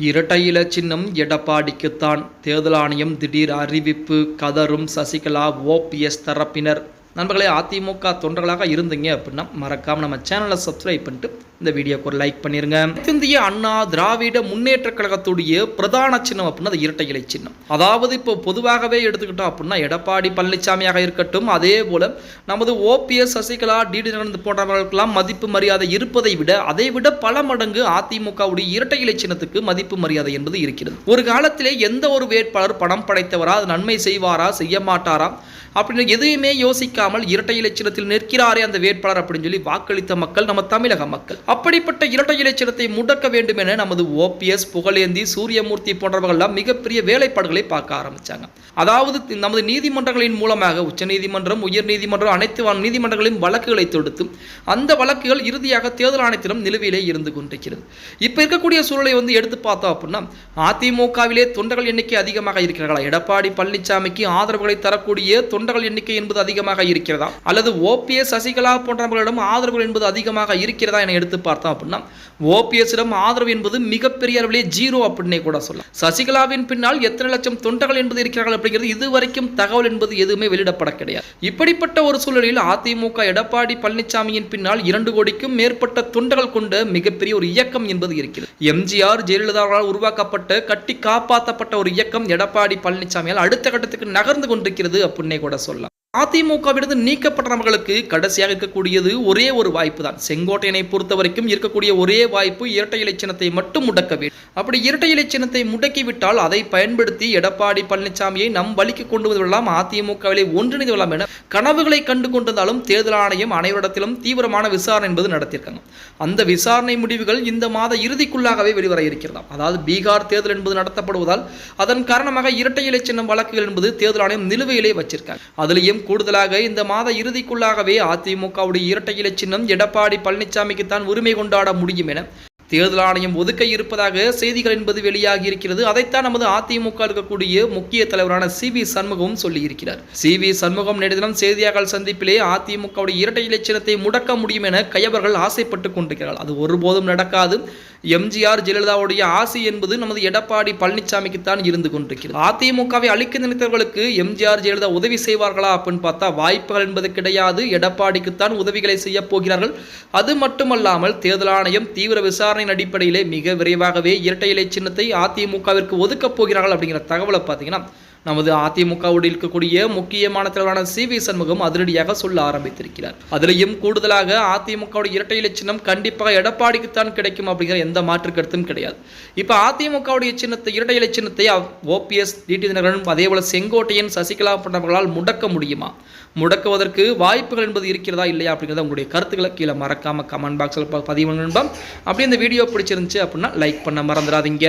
இரட்டை இலை சின்னம் எடப்பாடிக்குத்தான் தேர்தல் ஆணையம் திடீர் அறிவிப்பு. கதரும் சசிகலா, ஓபிஎஸ் தரப்பினர். நண்பர்களே, அதிமுக தொண்டர்களாக இருந்தீங்க அப்படின்னா மறக்காம நம்ம சேனலை சப்ஸ்கிரைப் பண்ணிட்டு இந்த வீடியோக்கு ஒரு லைக் பண்ணிருங்க. இந்திய அண்ணா திராவிட முன்னேற்ற கழகத்துடைய பிரதான சின்னம் அப்படின்னா அது இரட்டை இலை சின்னம். அதாவது இப்போ பொதுவாகவே எடுத்துக்கிட்டோம் அப்படின்னா எடப்பாடி பழனிசாமியாக இருக்கட்டும், அதே போல நமது ஓபிஎஸ், சசிகலா, டிடி போன்றவர்களுக்கெல்லாம் மதிப்பு மரியாதை இருப்பதை விட அதை விட பல மடங்கு அதிமுகவுடைய இரட்டை இலை சின்னத்துக்கு மதிப்பு மரியாதை என்பது இருக்கிறது. ஒரு காலத்திலே எந்த ஒரு வேட்பாளர் பணம் படைத்தவரா, அது நன்மை செய்வாரா, செய்ய மாட்டாரா அப்படின்னு எதையுமே யோசிக்காமல் இரட்டை இலை சின்னத்தில் நிற்கிறாரே அந்த வேட்பாளர் அப்படின்னு சொல்லி வாக்களித்த மக்கள் நம்ம தமிழக மக்கள். அப்படிப்பட்ட இரட்டை இலை சின்னத்தை முடக்க வேண்டும் என நமது ஓபிஎஸ், புகழேந்தி, சூரியமூர்த்தி போன்றவர்கள் மிகப்பெரிய வேலைப்பாடுகளை பார்க்க ஆரம்பிச்சாங்க. அதாவது நமது நீதிமன்றங்களின் மூலமாக உச்சநீதிமன்றம், உயர்நீதிமன்றம், அனைத்து நீதிமன்றங்களின் வழக்குகளை தொடுத்து அந்த வழக்குகள் இறுதியாக தேர்தல் ஆணையத்திடம் நிலுவையிலே இருந்து கொண்டிருக்கிறது. இப்போ இருக்கக்கூடிய சூழலை எடுத்து பார்த்தோம் அப்படின்னா அதிமுகவிலே தொண்டர்கள் எண்ணிக்கை அதிகமாக இருக்கிறார்களா, எடப்பாடி பழனிசாமிக்கு ஆதரவுகளை தரக்கூடிய தொண்டர்கள் எண்ணிக்கை என்பது அதிகமாக இருக்கிறதா, அல்லது ஓபிஎஸ், சசிகலா போன்றவர்களிடம் ஆதரவு என்பது அதிகமாக இருக்கிறதா என எடுத்து பார்த்தோம் அப்படின்னா ஓபிஎஸ்ஸிடம் ஆதரவு என்பது மிகப்பெரிய அளவிலே ஜீரோ அப்படின்னே கூட சொல்லலாம். சசிகலாவின் பின்னால் எத்தனை லட்சம் தொண்டர்கள் என்பது இருக்கிறார்கள் அப்படிங்கிறது இதுவரைக்கும் தகவல் என்பது எதுவுமே வெளியிடப்பட கிடையாது. இப்படிப்பட்ட ஒரு சூழலில் அதிமுக எடப்பாடி பழனிசாமியின் பின்னால் 2 கோடிக்கும் மேற்பட்ட தொண்டர்கள் கொண்ட மிகப்பெரிய ஒரு இயக்கம் என்பது இருக்கிறது. எம்ஜிஆர், ஜெயலலிதாவால் உருவாக்கப்பட்ட, கட்டி காப்பாற்றப்பட்ட ஒரு இயக்கம் எடப்பாடி பழனிசாமியால் அடுத்த கட்டத்துக்கு நகர்ந்து கொண்டிருக்கிறது அப்படின்னே கூட சொல்லலாம். அதிமுகவிலிருந்து நீக்கப்பட்ட நபர்களுக்கு கடைசியாக இருக்கக்கூடியது ஒரே ஒரு வாய்ப்பு தான். செங்கோட்டையனை பொறுத்த வரைக்கும் இருக்கக்கூடிய ஒரே வாய்ப்பு இரட்டை இலை சின்னத்தை மட்டும் முடக்க வேண்டும். அப்படி இரட்டை இலை சின்னத்தை முடக்கிவிட்டால் அதை பயன்படுத்தி எடப்பாடி பழனிசாமியை நம் வழிக்கு கொண்டு வரலாம், அதிமுகவிலே ஒன்றிணைந்து வரலாம் என கனவுகளை கண்டு கொண்டிருந்தாலும் தேர்தல் ஆணையம் அனைவரிடத்திலும் தீவிரமான விசாரணை என்பது நடத்தியிருக்காங்க. அந்த விசாரணை முடிவுகள் இந்த மாத இறுதிக்குள்ளாகவே வெளிவர இருக்கிறதாம். அதாவது பீகார் தேர்தல் என்பது நடத்தப்படுவதால் அதன் காரணமாக இரட்டை இலை சின்னம் வழக்குகள் என்பது தேர்தல் ஆணையம் நிலுவையிலே வச்சிருக்காங்க. அதிலேயும் கூடுதலாக இந்த மாத இறுதிக்குள்ளாகவே அதிமுகவுடைய இரட்டை இலை சின்னம் எடப்பாடி பழனிசாமிக்கு தான் உரிமை கொண்டாட முடியும் என தேர்தல் ஆணையம் ஒதுக்க இருப்பதாக செய்திகள் என்பது வெளியாகி இருக்கிறது. அதைத்தான் நமது அதிமுக இருக்கக்கூடிய முக்கிய தலைவரான சி.வி. சண்முகம் சொல்லி இருக்கிறார். சி.வி. சண்முகம் நேற்று தினம் செய்தியாளர்கள் சந்திப்பிலே அதிமுகவுடைய இரட்டை இலை சின்னத்தை முடக்க முடியும் என கயவர்கள் ஆசைப்பட்டுக் கொண்டிருக்கிறார்கள். அது ஒருபோதும் நடக்காது. எம்ஜிஆர், ஜெயலலிதாவுடைய ஆசை என்பது நமது எடப்பாடி பழனிசாமிக்கு தான் இருந்து கொண்டிருக்கிறது. அதிமுகவை அழிக்க நினைத்தவர்களுக்கு எம்ஜிஆர், ஜெயலலிதா உதவி செய்வார்களா அப்படின்னு பார்த்தா வாய்ப்புகள் என்பது கிடையாது. எடப்பாடிக்குத்தான் உதவிகளை செய்ய போகிறார்கள். அது மட்டுமல்லாமல் தேர்தல் ஆணையம் தீவிர விசாரணை அடிப்படையிலே மிக விரைவாகவே இரட்டை இலை சின்னத்தை அதிமுகவிற்கு ஒதுக்கப் போகிறார்கள் அப்படிங்கிற தகவலை பார்த்தீங்கன்னா நமது அதிமுகவோடு இருக்கக்கூடிய முக்கியமான தலைவரான சி.வி. சண்முகம் அதிரடியாக சொல்ல ஆரம்பித்திருக்கிறார். அதிலையும் கூடுதலாக அதிமுகவுடைய இரட்டை இலை சின்னம் கண்டிப்பாக எடப்பாடிக்குத்தான் கிடைக்கும் அப்படிங்கிற எந்த மாற்று கருத்தும் கிடையாது. இப்போ அதிமுகவுடைய சின்னத்தை, இரட்டை இலை சின்னத்தை ஓபிஎஸ், டிடி தினகரன், அதே போல செங்கோட்டையன், சசிகலா போன்றவர்களால் முடக்க முடியுமா, முடக்குவதற்கு வாய்ப்புகள் என்பது இருக்கிறதா இல்லையா அப்படிங்கிறத உங்களுடைய கருத்துக்களை கீழே மறக்காம கமெண்ட் பாக்ஸில் பதிவு பண்ணுங்க. அப்படி இந்த வீடியோ பிடிச்சிருந்துச்சு அப்படின்னா லைக் பண்ண மறந்துடாதீங்க.